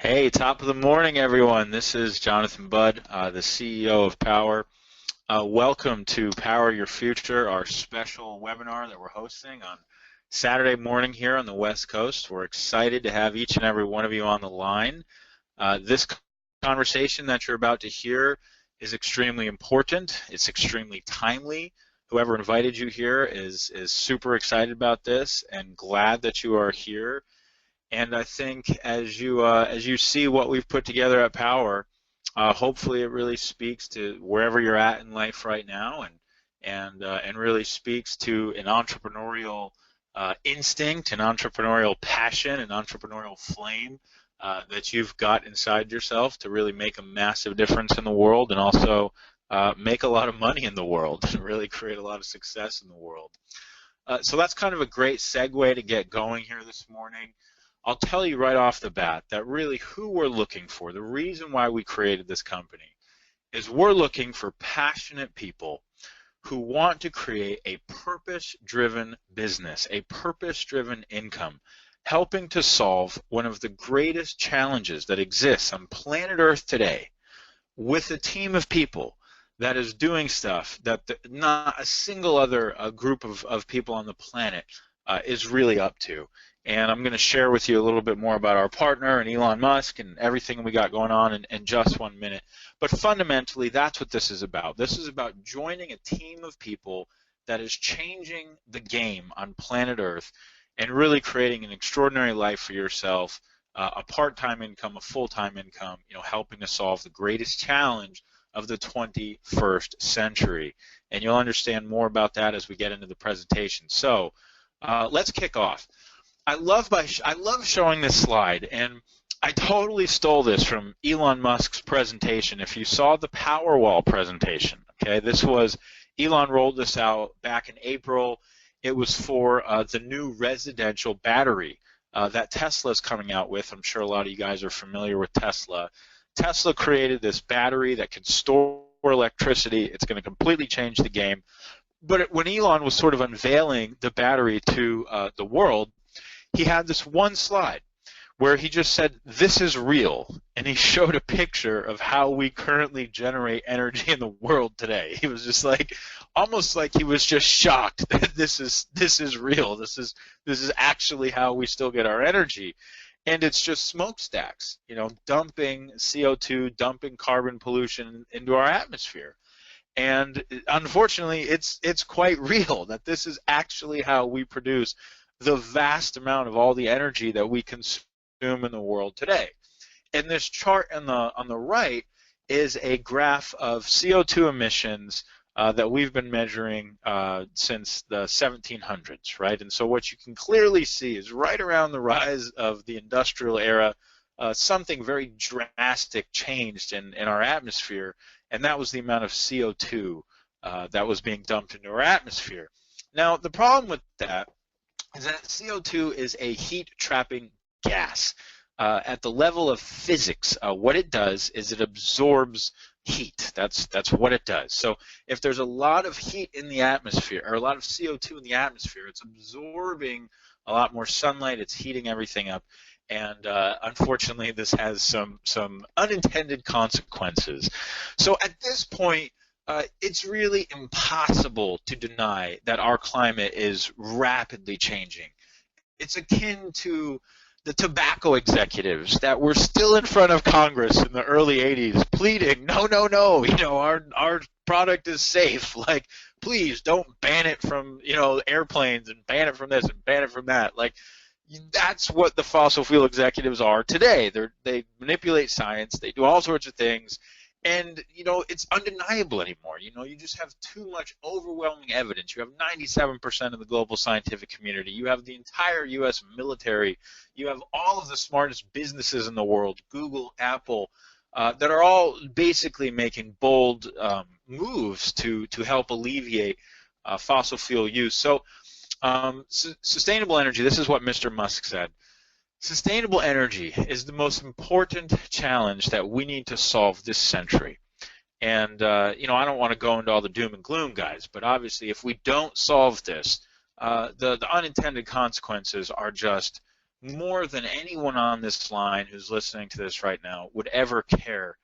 Hey, top of the morning, everyone. This is Jonathan Budd, the CEO of Powur. Welcome to Power Your Future, our special webinar that we're hosting on Saturday morning here on the West Coast. We're excited to have each and every one of you on the line. This conversation that you're about to hear is extremely important. It's extremely timely. Whoever invited you here is super excited about this and glad that you are here. And I think as you see what we've put together at Powur, hopefully it really speaks to wherever you're at in life right now, and really speaks to an entrepreneurial instinct, an entrepreneurial passion, an entrepreneurial flame that you've got inside yourself to really make a massive difference in the world, and also make a lot of money in the world and really create a lot of success in the world. So that's kind of a great segue to get going here this morning. I'll tell you right off the bat that really who we're looking for, the reason why we created this company, is we're looking for passionate people who want to create a purpose-driven business, a purpose-driven income, helping to solve one of the greatest challenges that exists on planet Earth today with a team of people that is doing stuff that not a single other group of people on the planet is really up to. And I'm going to share with you a little bit more about our partner and Elon Musk and everything we got going on in just 1 minute. But fundamentally, that's what this is about. This is about joining a team of people that is changing the game on planet Earth and really creating an extraordinary life for yourself, a part-time income, a full-time income, helping to solve the greatest challenge of the 21st century. And you'll understand more about that as we get into the presentation. So let's kick off. I love showing this slide, and I totally stole this from Elon Musk's presentation. If you saw the Powerwall presentation, okay, this was Elon rolled this out back in April. It was for the new residential battery that Tesla's coming out with. I'm sure a lot of you guys are familiar with Tesla. Tesla created this battery that can store electricity. It's going to completely change the game. But when Elon was sort of unveiling the battery to the world, he had this one slide where he just said, "This is real," and he showed a picture of how we currently generate energy in the world today. He was just like, almost like he was just shocked that this is real. This is actually how we still get our energy, and it's just smokestacks, dumping CO2, dumping carbon pollution into our atmosphere. And unfortunately, it's quite real that this is actually how we produce the vast amount of all the energy that we consume in the world today. And this chart on the right is a graph of CO2 emissions that we've been measuring since the 1700s, right? And so what you can clearly see is right around the rise of the industrial era, something very drastic changed in our atmosphere, and that was the amount of CO2 that was being dumped into our atmosphere. Now, the problem with that is that CO2 is a heat-trapping gas. At the level of physics, what it does is it absorbs heat. That's what it does. So if there's a lot of heat in the atmosphere, or a lot of CO2 in the atmosphere, it's absorbing a lot more sunlight, it's heating everything up, and unfortunately this has some unintended consequences. So at this point, it's really impossible to deny that our climate is rapidly changing. It's akin to the tobacco executives that were still in front of Congress in the early 80s pleading, no, our product is safe. Like, please don't ban it from, airplanes, and ban it from this and ban it from that. Like, that's what the fossil fuel executives are today. They manipulate science. They do all sorts of things. And, it's undeniable anymore. You just have too much overwhelming evidence. You have 97% of the global scientific community. You have the entire U.S. military. You have all of the smartest businesses in the world, Google, Apple, that are all basically making bold moves to help alleviate fossil fuel use. So sustainable energy, this is what Mr. Musk said. Sustainable energy is the most important challenge that we need to solve this century. And, I don't want to go into all the doom and gloom, guys, but obviously if we don't solve this, the unintended consequences are just more than anyone on this line who's listening to this right now would ever care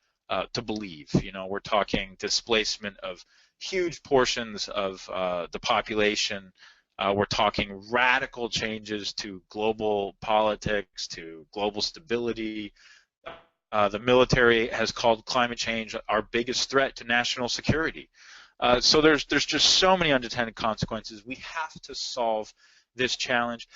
to believe. You know, we're talking displacement of huge portions of the population. We're talking radical changes to global politics, to global stability. The military has called climate change our biggest threat to national security. So there's just so many unintended consequences. We have to solve this challenge.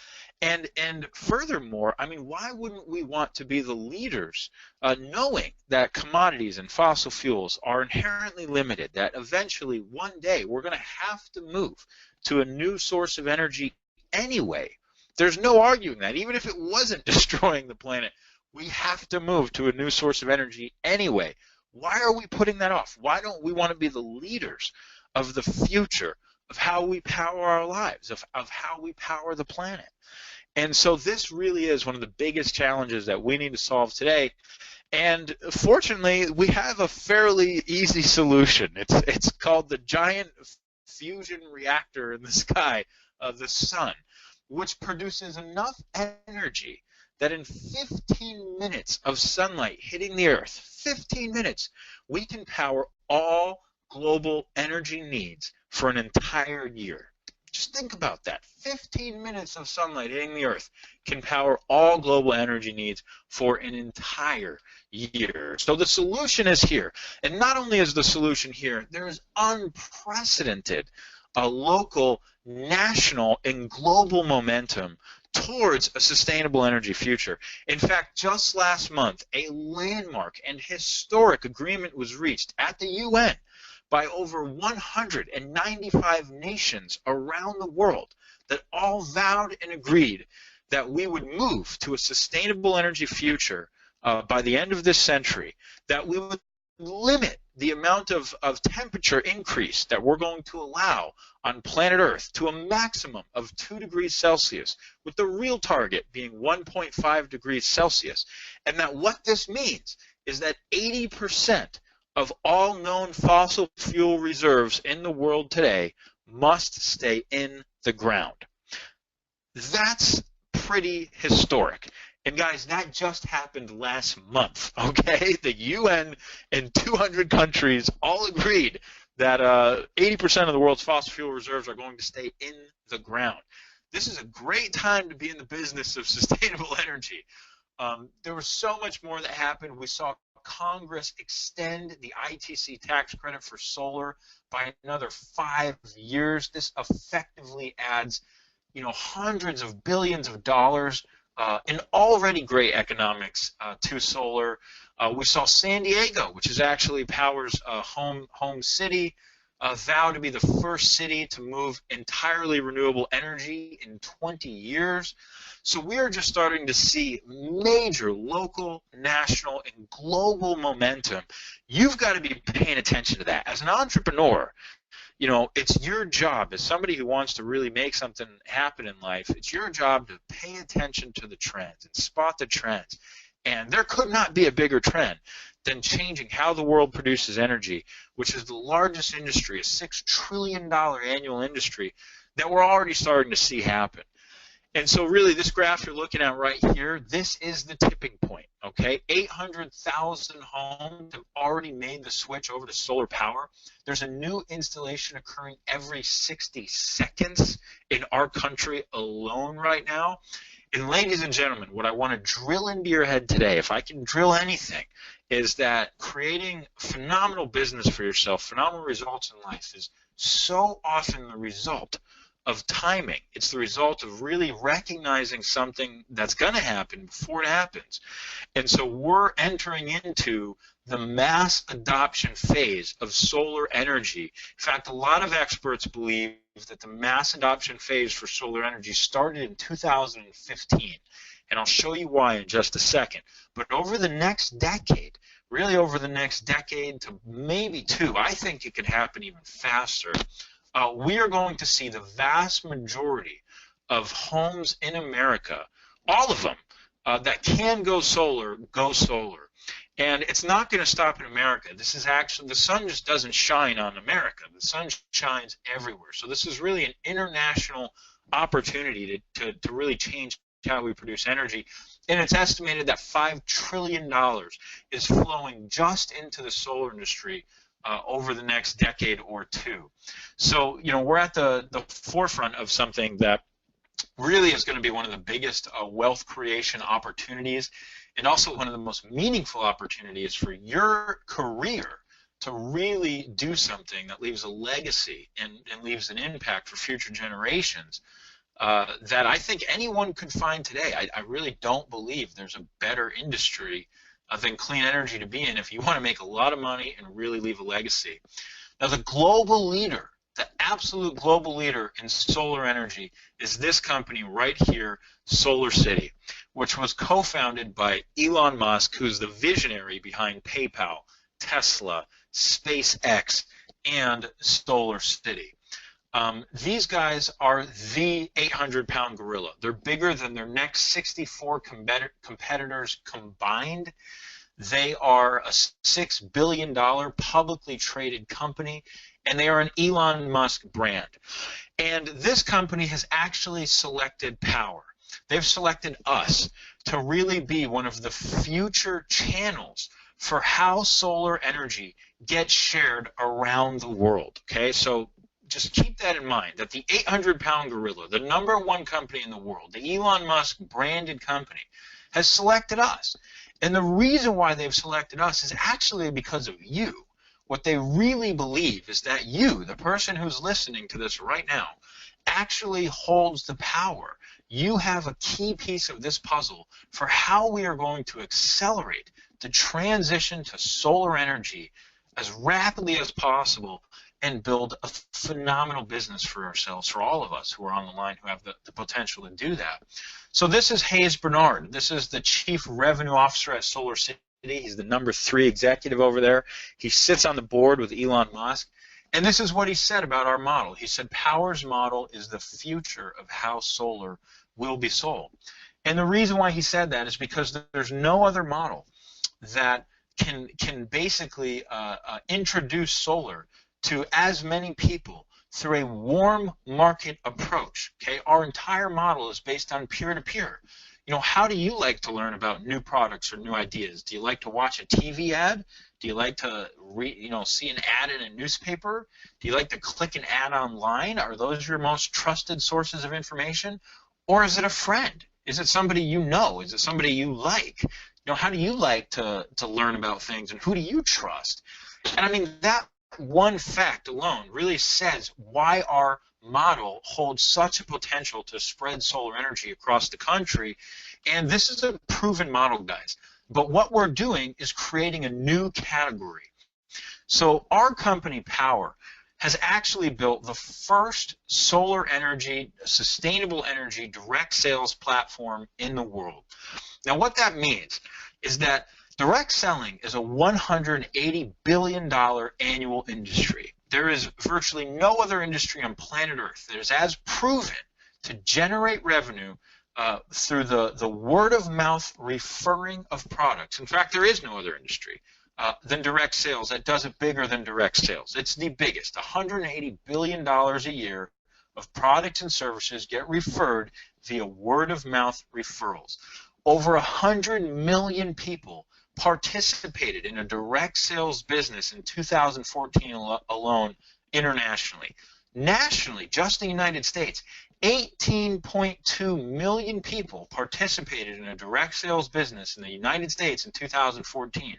And furthermore, I mean, why wouldn't we want to be the leaders, knowing that commodities and fossil fuels are inherently limited, that eventually one day we're going to have to move to a new source of energy anyway. There's no arguing that. Even if it wasn't destroying the planet, we have to move to a new source of energy anyway. Why are we putting that off? Why don't we want to be the leaders of the future, of how we power our lives, of how we power the planet? And so this really is one of the biggest challenges that we need to solve today. And fortunately, we have a fairly easy solution. It's called the giant fusion reactor in the sky, the sun, which produces enough energy that in 15 minutes of sunlight hitting the Earth, 15 minutes, we can power all global energy needs for an entire year. Just think about that. 15 minutes of sunlight hitting the Earth can power all global energy needs for an entire year. So the solution is here. And not only is the solution here, there is unprecedented local, national, and global momentum towards a sustainable energy future. In fact, just last month, a landmark and historic agreement was reached at the UN by over 195 nations around the world that all vowed and agreed that we would move to a sustainable energy future by the end of this century, that we would limit the amount of temperature increase that we're going to allow on planet Earth to a maximum of 2 degrees Celsius, with the real target being 1.5 degrees Celsius. And that what this means is that 80% of all known fossil fuel reserves in the world today must stay in the ground. That's pretty historic. And guys, that just happened last month, okay? The UN and 200 countries all agreed that 80% of the world's fossil fuel reserves are going to stay in the ground. This is a great time to be in the business of sustainable energy. There was so much more that happened. We saw Congress extend the ITC tax credit for solar by another 5 years. This effectively adds, hundreds of billions of dollars in already great economics to solar. We saw San Diego, which is actually Powur's home city, vow to be the first city to move entirely renewable energy in 20 years. So we are just starting to see major local, national, and global momentum. You've got to be paying attention to that. As an entrepreneur, it's your job, as somebody who wants to really make something happen in life, it's your job to pay attention to the trends and spot the trends. And there could not be a bigger trend than changing how the world produces energy, which is the largest industry, a $6 trillion annual industry that we're already starting to see happen. And so really this graph you're looking at right here, this is the tipping point, okay? 800,000 homes have already made the switch over to solar power. There's a new installation occurring every 60 seconds in our country alone right now. And ladies and gentlemen, what I want to drill into your head today, if I can drill anything, is that creating phenomenal business for yourself, phenomenal results in life is so often the result of timing. It's the result of really recognizing something that's going to happen before it happens. And so we're entering into the mass adoption phase of solar energy. In fact, a lot of experts believe that the mass adoption phase for solar energy started in 2015. And I'll show you why in just a second. But over the next decade, really over the next decade to maybe two, I think it could happen even faster. We are going to see the vast majority of homes in America, all of them, that can go solar, go solar. And it's not going to stop in America. This is actually, the sun just doesn't shine on America. The sun shines everywhere. So this is really an international opportunity to really change how we produce energy. And it's estimated that $5 trillion is flowing just into the solar industry over the next decade or two. So, we're at the forefront of something that really is going to be one of the biggest wealth creation opportunities, and also one of the most meaningful opportunities for your career to really do something that leaves a legacy and leaves an impact for future generations that I think anyone could find today. I really don't believe there's a better industry than clean energy to be in if you want to make a lot of money and really leave a legacy. Now, the global leader, the absolute global leader in solar energy is this company right here, SolarCity, which was co-founded by Elon Musk, who's the visionary behind PayPal, Tesla, SpaceX, and SolarCity. These guys are the 800-pound gorilla. They're bigger than their next 64 competitors combined. They are a $6 billion publicly traded company, and they are an Elon Musk brand. And this company has actually selected Powur. They've selected us to really be one of the future channels for how solar energy gets shared around the world. Okay, so just keep that in mind, that the 800-pound gorilla, the #1 company in the world, the Elon Musk branded company, has selected us. And the reason why they've selected us is actually because of you. What they really believe is that you, the person who's listening to this right now, actually holds the power. You have a key piece of this puzzle for how we are going to accelerate the transition to solar energy as rapidly as possible and build a phenomenal business for ourselves, for all of us who are on the line who have the potential to do that. So this is Hayes Bernard. This is the Chief Revenue Officer at SolarCity. He's the #3 executive over there. He sits on the board with Elon Musk. And this is what he said about our model. He said Powur's model is the future of how solar will be sold. And the reason why he said that is because there's no other model that can basically introduce solar to as many people through a warm market approach. Okay, our entire model is based on peer-to-peer. How do you like to learn about new products or new ideas? Do you like to watch a TV ad? Do you like to see an ad in a newspaper? Do you like to click an ad online? Are those your most trusted sources of information? Or is it a friend? Is it somebody you know? Is it somebody you like? How do you like to learn about things, and who do you trust? And I mean, that one fact alone really says why our model holds such a potential to spread solar energy across the country. And this is a proven model, guys. But what we're doing is creating a new category. So our company, Powur, has actually built the first solar energy, sustainable energy direct sales platform in the world. Now, what that means is that direct selling is a $180 billion annual industry. There is virtually no other industry on planet Earth that is as proven to generate revenue through the word-of-mouth referring of products. In fact, there is no other industry than direct sales that does it bigger than direct sales. It's the biggest. $180 billion a year of products and services get referred via word-of-mouth referrals. Over 100 million people participated in a direct sales business in 2014 alone internationally. Nationally, just in the United States, 18.2 million people participated in a direct sales business in the United States in 2014.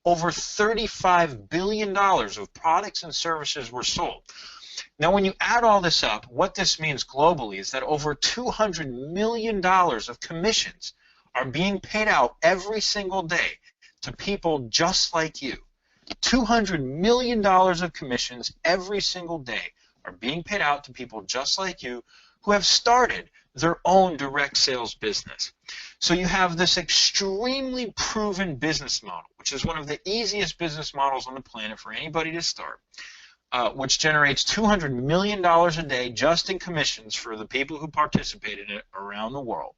Over $35 billion of products and services were sold. Now, when you add all this up, what this means globally is that over $200 million of commissions are being paid out every single day to people just like you. $200 million of commissions every single day are being paid out to people just like you who have started their own direct sales business. So you have this extremely proven business model, which is one of the easiest business models on the planet for anybody to start, which generates $200 million a day just in commissions for the people who participate in it around the world.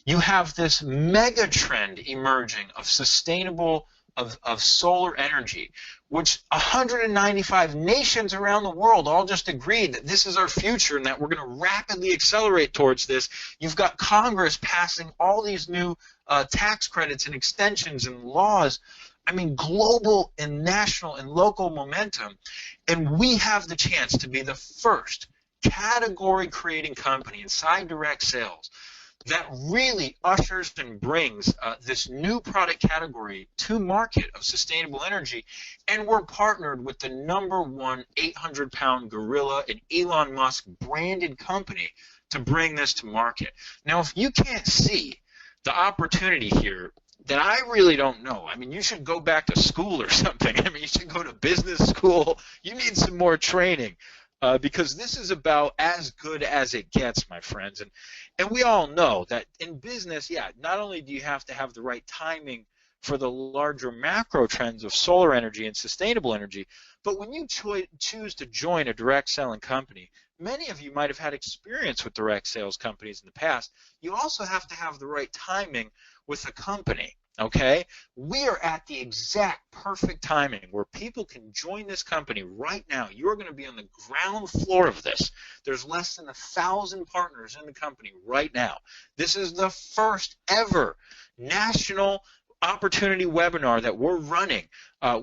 You have this mega trend emerging of sustainable of solar energy, which 195 nations around the world all just agreed that this is our future and that we're going to rapidly accelerate towards this. You've got Congress passing all these new tax credits and extensions and laws. I mean, global and national and local momentum. And we have the chance to be the first category-creating company inside direct sales that really ushers and brings this new product category to market of sustainable energy. And we're partnered with the #1 800-pound gorilla and Elon Musk branded company to bring this to market. Now, if you can't see the opportunity here, then I really don't know. I mean, you should go back to school or something. I mean, you should go to business school. You need some more training. Because this is about as good as it gets, my friends. And we all know that in business, yeah, not only do you have to have the right timing for the larger macro trends of solar energy and sustainable energy, but when you choose to join a direct selling company, many of you might have had experience with direct sales companies in the past. You also have to have the right timing with a company. Okay, we are at the exact perfect timing where people can join this company right now. You're going to be on the ground floor of this. There's less than 1,000 partners in the company right now. This is the first ever national opportunity webinar that we're running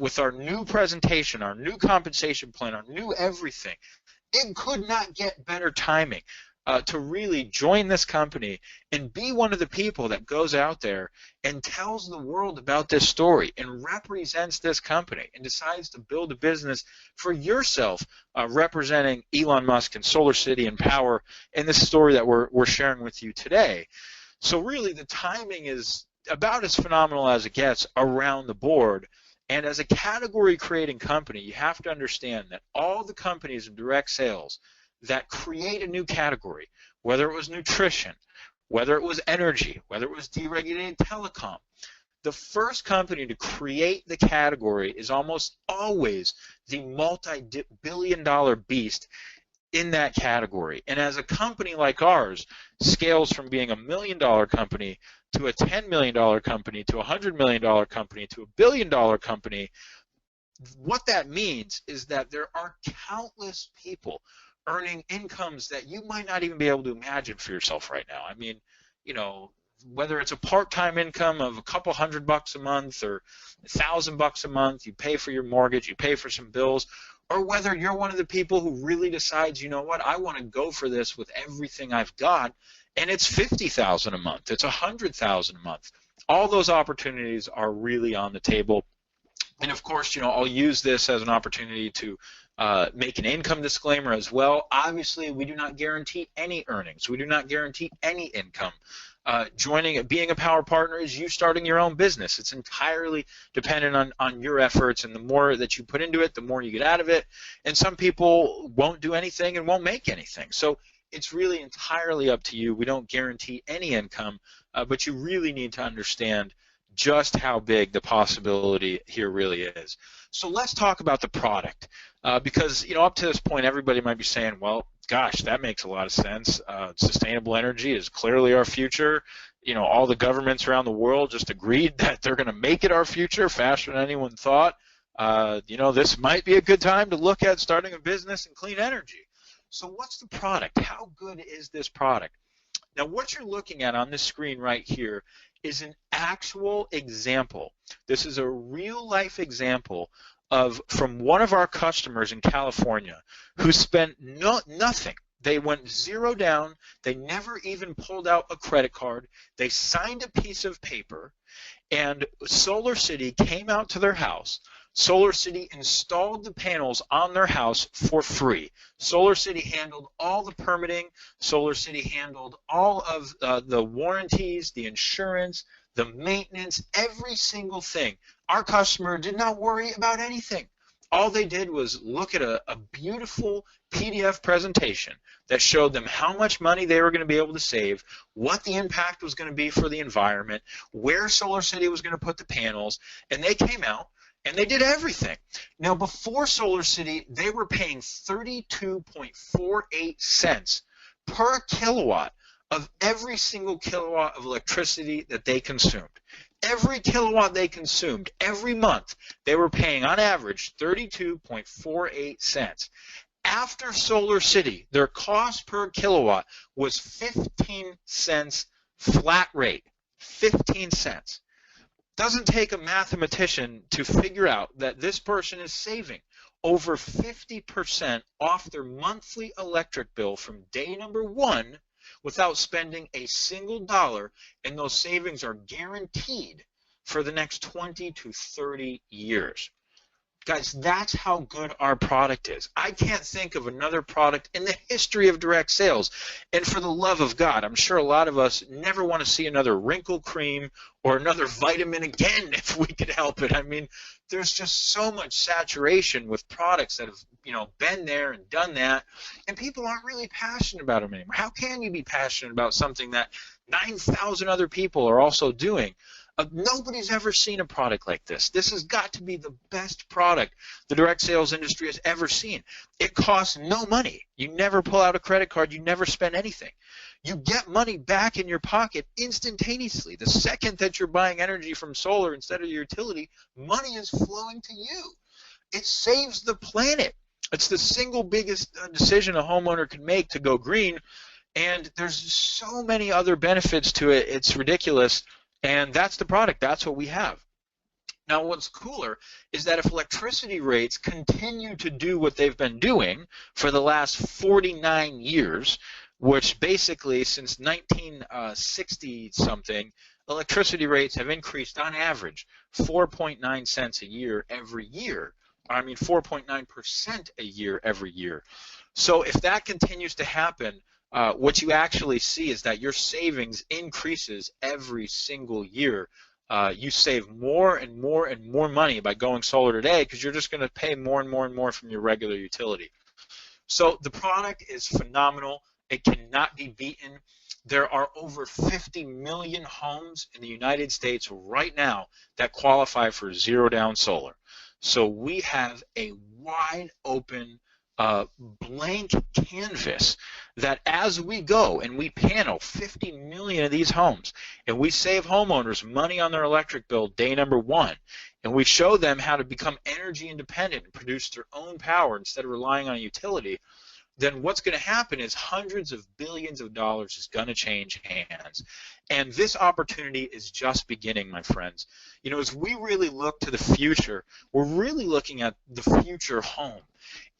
with our new presentation, our new compensation plan, our new everything. It could not get better timing. To really join this company and be one of the people that goes out there and tells the world about this story and represents this company and decides to build a business for yourself representing Elon Musk and Solar City and Powur in this story that we're sharing with you today. So really the timing is about as phenomenal as it gets around the board. And as a category creating company, you have to understand that all the companies in direct sales that create a new category, whether it was nutrition, whether it was energy, whether it was deregulated telecom, the first company to create the category is almost always the multi-billion-dollar beast in that category. And as a company like ours scales from being $1 million company to a $10 million company to a $100 million company to a $1 billion company, what that means is that there are countless people earning incomes that you might not even be able to imagine for yourself right now. I mean, you know, whether it's a part-time income of a couple $100 a month or $1,000 a month, you pay for your mortgage, you pay for some bills, or whether you're one of the people who really decides, you know what, I want to go for this with everything I've got, and it's $50,000 a month, it's $100,000 a month. All those opportunities are really on the table. And of course, you know, I'll use this as an opportunity to make an income disclaimer as well. Obviously, we do not guarantee any earnings. We do not guarantee any income. Being a Powur partner is you starting your own business. It's entirely dependent on your efforts, and the more that you put into it, the more you get out of it. And some people won't do anything and won't make anything. So it's really entirely up to you. We don't guarantee any income, but you really need to understand just how big the possibility here really is. So let's talk about the product, because you know, up to this point everybody might be saying, well, gosh, that makes a lot of sense. Sustainable energy is clearly our future. You know, all the governments around the world just agreed that they're going to make it our future faster than anyone thought. You know, this might be a good time to look at starting a business in clean energy. So what's the product? How good is this product? Now, what you're looking at on this screen right here is an actual example. This is a real-life example from one of our customers in California who spent nothing. They went zero down. They never even pulled out a credit card. They signed a piece of paper, and Solar City came out to their house. Solar City installed the panels on their house for free. Solar City handled all the permitting. Solar City handled all of the warranties, the insurance, the maintenance, every single thing. Our customer did not worry about anything. All they did was look at a beautiful PDF presentation that showed them how much money they were going to be able to save, what the impact was going to be for the environment, where Solar City was going to put the panels, and they came out and they did everything. Now, before Solar City, they were paying 32.48 cents per kilowatt of every single kilowatt of electricity that they consumed. Every kilowatt they consumed every month, they were paying on average 32.48 cents. After Solar City, their cost per kilowatt was 15 cents flat rate. 15 cents. Doesn't take a mathematician to figure out that this person is saving over 50% off their monthly electric bill from day number one without spending a single dollar, and those savings are guaranteed for the next 20 to 30 years. Guys, that's how good our product is. I can't think of another product in the history of direct sales. And for the love of God, I'm sure a lot of us never want to see another wrinkle cream or another vitamin again if we could help it. I mean, there's just so much saturation with products that have, been there and done that, and people aren't really passionate about them anymore. How can you be passionate about something that 9,000 other people are also doing? Nobody's ever seen a product like this. This has got to be the best product the direct sales industry has ever seen. It costs no money. You never pull out a credit card. You never spend anything. You get money back in your pocket instantaneously. The second that you're buying energy from solar instead of your utility, money is flowing to you. It saves the planet. It's the single biggest decision a homeowner can make to go green, and there's so many other benefits to it. It's ridiculous. And that's the product. That's what we have. Now, what's cooler is that if electricity rates continue to do what they've been doing for the last 49 years, which basically since 1960-something, electricity rates have increased on average 4.9 cents a year every year. I mean 4.9% a year every year. So if that continues to happen, what you actually see is that your savings increases every single year. You save more and more and more money by going solar today because you're just going to pay more and more and more from your regular utility. So the product is phenomenal. It cannot be beaten. There are over 50 million homes in the United States right now that qualify for zero down solar. So we have a wide open blank canvas that as we go and we panel 50 million of these homes and we save homeowners money on their electric bill day number one, and we show them how to become energy independent and produce their own power instead of relying on a utility, then what's going to happen is hundreds of billions of dollars is going to change hands. And this opportunity is just beginning, my friends. As we really look to the future, we're really looking at the future home.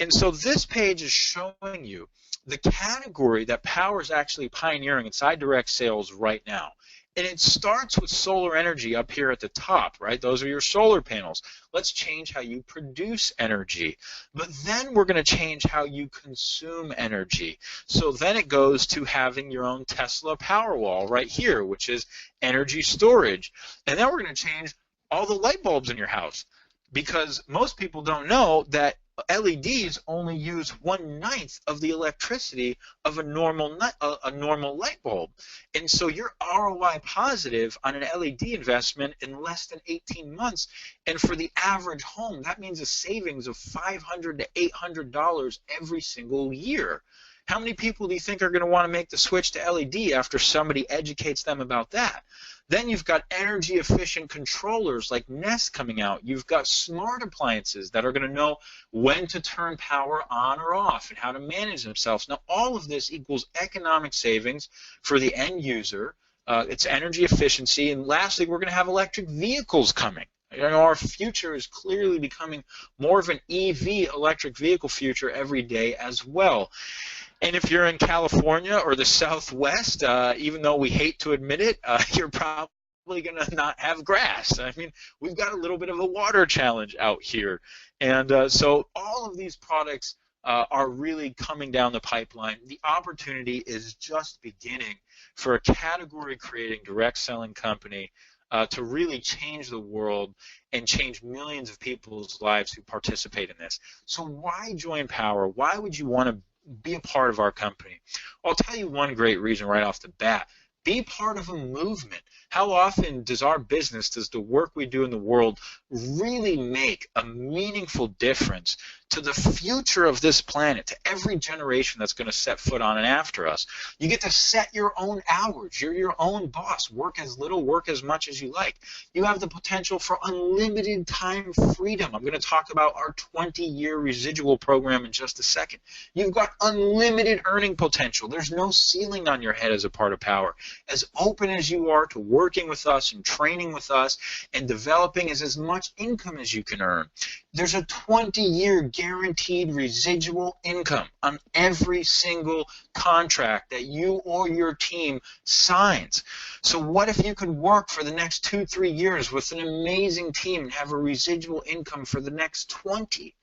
And so this page is showing you the category that Powur is actually pioneering inside direct sales right now. And it starts with solar energy up here at the top, right? Those are your solar panels. Let's change how you produce energy. But then we're going to change how you consume energy. So then it goes to having your own Tesla Powerwall right here, which is energy storage. And then we're going to change all the light bulbs in your house, because most people don't know that LEDs only use 1/9 of the electricity of a normal light bulb. And so you're ROI positive on an LED investment in less than 18 months. And for the average home, that means a savings of $500 to $800 every single year. How many people do you think are going to want to make the switch to LED after somebody educates them about that? Then you've got energy efficient controllers like Nest coming out. You've got smart appliances that are going to know when to turn power on or off and how to manage themselves. Now, all of this equals economic savings for the end user. It's energy efficiency. And lastly, we're going to have electric vehicles coming. Our future is clearly becoming more of an EV electric vehicle future every day as well. And if you're in California or the Southwest, even though we hate to admit it, you're probably going to not have grass. I mean, we've got a little bit of a water challenge out here. And so all of these products are really coming down the pipeline. The opportunity is just beginning for a category-creating direct selling company to really change the world and change millions of people's lives who participate in this. So why join Powur? Why would you want to be a part of our company? I'll tell you one great reason right off the bat. Be part of a movement How often does our business, does the work we do in the world really make a meaningful difference to the future of this planet, to every generation that's going to set foot on it after us? You get to set your own hours. You're your own boss. Work as little, work as much as you like. You have the potential for unlimited time freedom. I'm going to talk about our 20-year residual program in just a second. You've got unlimited earning potential. There's no ceiling on your head as a part of Powur. As open as you are to working with us and training with us and developing as much income as you can earn. There's a 20-year guaranteed residual income on every single contract that you or your team signs. So what if you could work for the next 2-3 years with an amazing team and have a residual income for the next 20?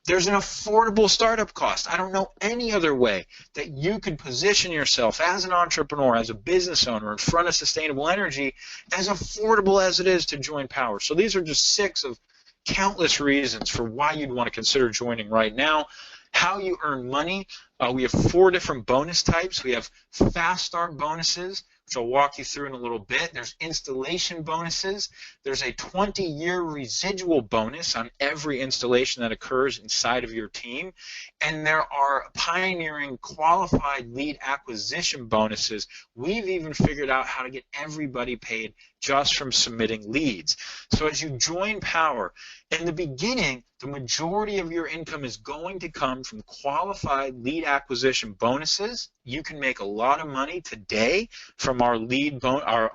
There's an affordable startup cost. I don't know any other way that you could position yourself as an entrepreneur, as a business owner in front of sustainable energy, as affordable as it is to join Powur. So these are just 6 of countless reasons for why you'd want to consider joining right now. How you earn money. We have 4 different bonus types. We have fast start bonuses, which I'll walk you through in a little bit. There's installation bonuses. There's a 20-year residual bonus on every installation that occurs inside of your team. And there are pioneering qualified lead acquisition bonuses. We've even figured out how to get everybody paid just from submitting leads. So as you join Powur, in the beginning, the majority of your income is going to come from qualified lead acquisition bonuses. You can make a lot of money today from our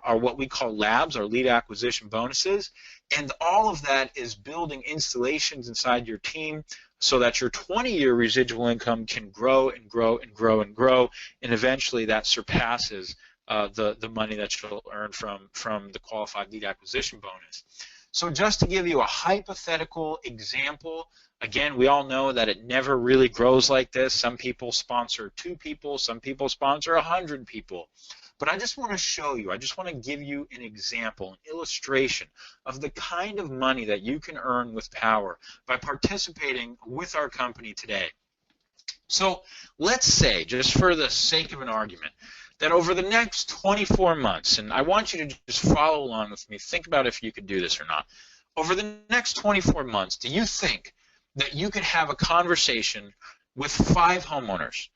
our what we call labs, our lead acquisition bonuses, and all of that is building installations inside your team so that your 20-year residual income can grow and grow and grow and grow, and eventually that surpasses the money that you'll earn from the qualified lead acquisition bonus. So just to give you a hypothetical example, again, we all know that it never really grows like this. Some people sponsor 2 people, some people sponsor 100 people. But I just want to show you, I just want to give you an example, an illustration of the kind of money that you can earn with Powur by participating with our company today. So let's say, just for the sake of an argument, that over the next 24 months, and I want you to just follow along with me, think about if you could do this or not. Over the next 24 months, do you think that you could have a conversation with 5 homeowners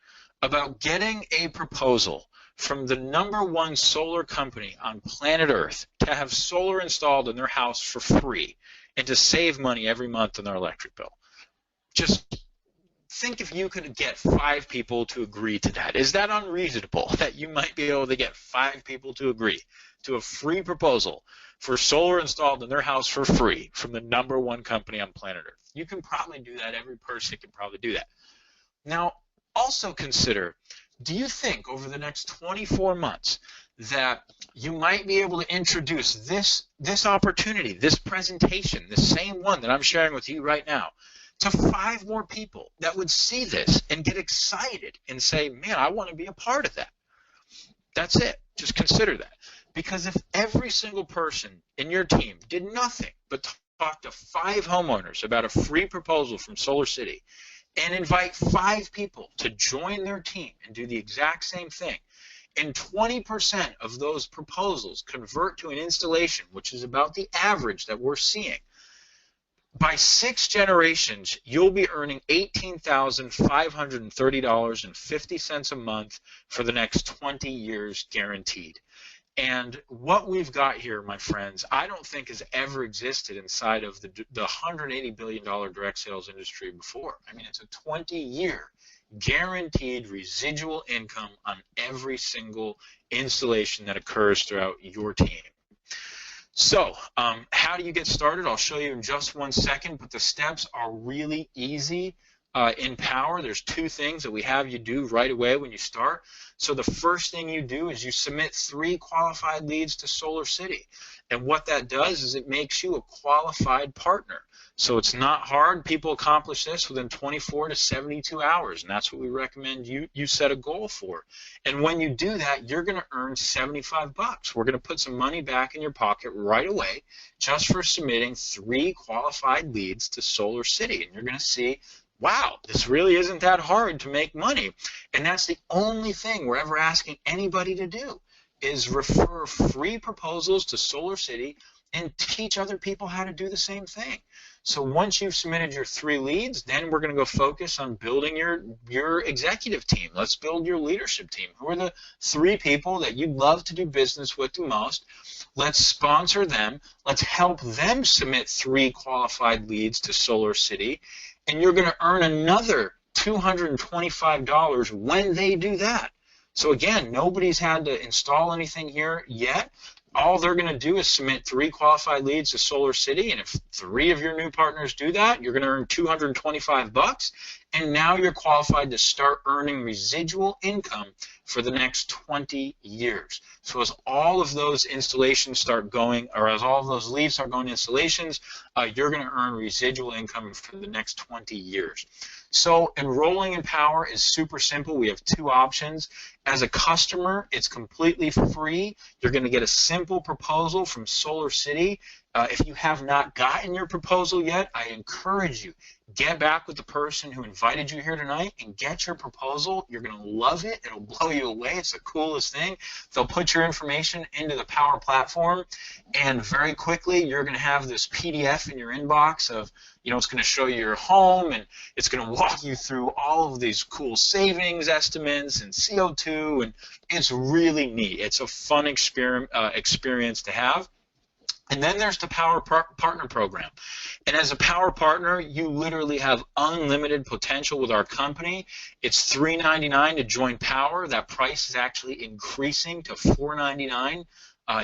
about getting a proposal from the #1 solar company on planet Earth to have solar installed in their house for free and to save money every month on their electric bill? Just think if you could get 5 people to agree to that. Is that unreasonable that you might be able to get 5 people to agree to a free proposal for solar installed in their house for free from the #1 company on planet Earth? You can probably do that. Every person can probably do that. Now, also consider, do you think over the next 24 months that you might be able to introduce this opportunity, this presentation, the same one that I'm sharing with you right now, to 5 more people that would see this and get excited and say, man, I want to be a part of that? That's it. Just consider that. Because if every single person in your team did nothing but talk to 5 homeowners about a free proposal from Solar City and invite 5 people to join their team and do the exact same thing, and 20% of those proposals convert to an installation, which is about the average that we're seeing, by 6 generations, you'll be earning $18,530.50 a month for the next 20 years guaranteed. And what we've got here, my friends, I don't think has ever existed inside of the $180 billion direct sales industry before. I mean, it's a 20-year guaranteed residual income on every single installation that occurs throughout your team. So how do you get started? I'll show you in just 1 second, but the steps are really easy. In Powur, there's 2 things that we have you do right away when you start. So the first thing you do is you submit 3 qualified leads to Solar City. And what that does is it makes you a qualified partner. So it's not hard. People accomplish this within 24 to 72 hours, and that's what we recommend you set a goal for. And when you do that, you're going to earn 75 bucks. We're going to put some money back in your pocket right away just for submitting 3 qualified leads to Solar City. And you're going to see, wow, this really isn't that hard to make money. And that's the only thing we're ever asking anybody to do. is refer free proposals to Solar City and teach other people how to do the same thing. So once you've submitted your 3 leads, then we're going to go focus on building your executive team. Let's build your leadership team. Who are the 3 people that you'd love to do business with the most? Let's sponsor them. Let's help them submit 3 qualified leads to Solar City, and you're going to earn another $225 when they do that. So again, nobody's had to install anything here yet. All they're going to do is submit 3 qualified leads to Solar City, and if 3 of your new partners do that, you're going to earn $225, and now you're qualified to start earning residual income for the next 20 years. So as all of those installations start going, or as all of those leads start going to installations, you're going to earn residual income for the next 20 years. So enrolling in Powur is super simple. We have 2 options. As a customer, it's completely free. You're going to get a simple proposal from Solar City. If you have not gotten your proposal yet, I encourage you, get back with the person who invited you here tonight and get your proposal. You're going to love it. It'll blow you away. It's the coolest thing. They'll put your information into the Powur platform, and very quickly you're going to have this PDF in your inbox of, it's going to show you your home, and it's going to walk you through all of these cool savings estimates and CO2, and it's really neat. It's a fun experience to have. And then there's the Powur Partner Program. And as a Powur Partner, you literally have unlimited potential with our company. It's $3.99 to join Powur. That price is actually increasing to $4.99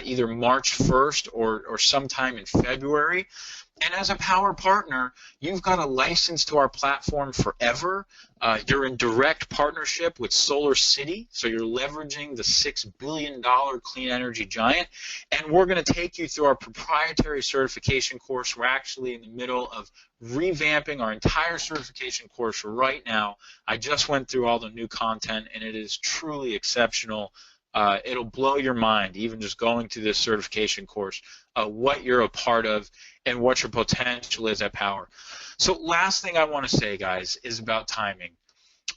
either March 1st or sometime in February. And as a Powur Partner, you've got a license to our platform forever. You're in direct partnership with Solar City, so you're leveraging the $6 billion clean energy giant. And we're going to take you through our proprietary certification course. We're actually in the middle of revamping our entire certification course right now. I just went through all the new content, and it is truly exceptional. It'll blow your mind, even just going through this certification course, what you're a part of and what your potential is at Powur. So last thing I want to say, guys, is about timing.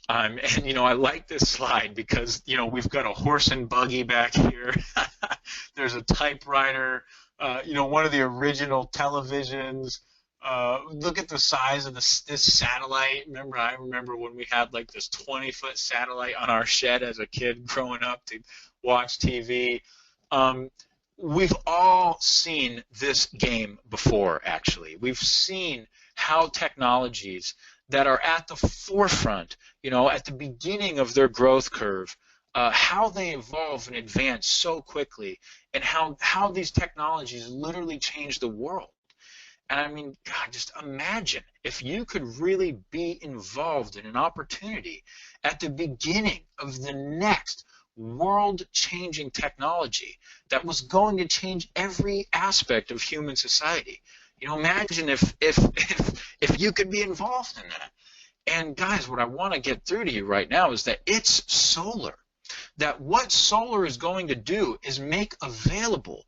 And, I like this slide because, we've got a horse and buggy back here. There's a typewriter, one of the original televisions. Look at the size of this satellite. I remember when we had like this 20-foot satellite on our shed as a kid growing up to watch TV. We've all seen this game before, actually. We've seen how technologies that are at the forefront, at the beginning of their growth curve, how they evolve and advance so quickly, and how these technologies literally change the world. And I mean, God, just imagine if you could really be involved in an opportunity at the beginning of the next world-changing technology that was going to change every aspect of human society. Imagine if you could be involved in that. And guys, what I want to get through to you right now is that it's solar. That what solar is going to do is make available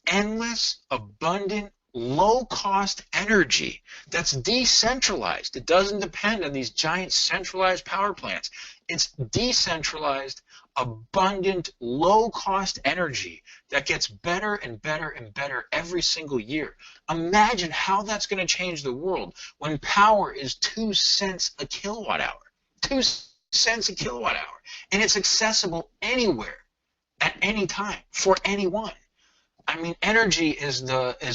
endless, abundant, low-cost energy that's decentralized. It doesn't depend on these giant centralized power plants. It's decentralized, abundant, low-cost energy that gets better and better and better every single year. Imagine how that's going to change the world when power is 2 cents a kilowatt hour. 2 cents a kilowatt hour. And it's accessible anywhere, at any time, for anyone. I mean, energy is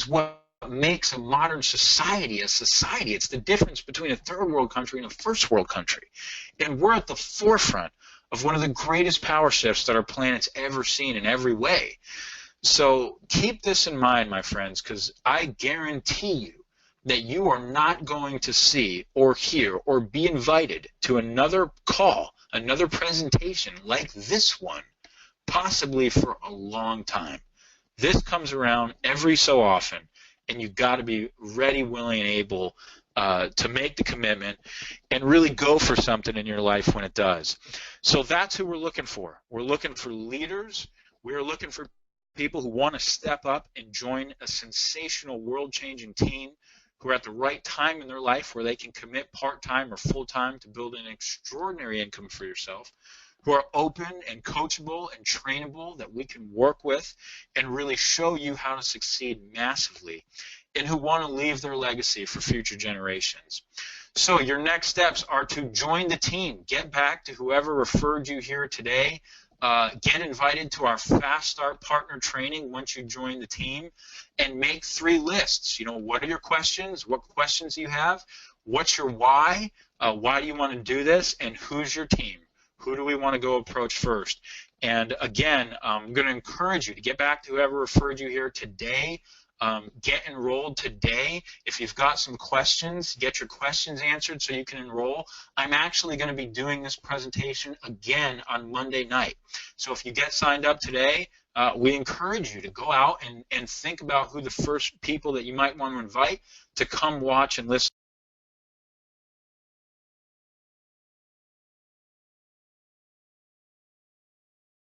what makes a modern society a society. It's the difference between a third world country and a first world country. And we're at the forefront of one of the greatest power shifts that our planet's ever seen in every way. So keep this in mind, my friends, because I guarantee you that you are not going to see or hear or be invited to another call, another presentation like this one, possibly for a long time. This comes around every so often, and you've got to be ready, willing, and able to make the commitment and really go for something in your life when it does. So that's who we're looking for. We're looking for leaders. We're looking for people who want to step up and join a sensational, world-changing team who are at the right time in their life where they can commit part-time or full-time to build an extraordinary income for yourself. who are open and coachable and trainable that we can work with and really show you how to succeed massively, and who want to leave their legacy for future generations. So your next steps are to join the team. Get back to whoever referred you here today. Get invited to our Fast Start Partner Training once you join the team, and make 3 lists. You know, what are your questions? What questions do you have? What's your why? Why do you want to do this? And who's your team? Who do we want to go approach first? And again, I'm going to encourage you to get back to whoever referred you here today. Get enrolled today. If you've got some questions, get your questions answered so you can enroll. I'm actually going to be doing this presentation again on Monday night. So if you get signed up today, we encourage you to go out and think about who the first people that you might want to invite to come watch and listen.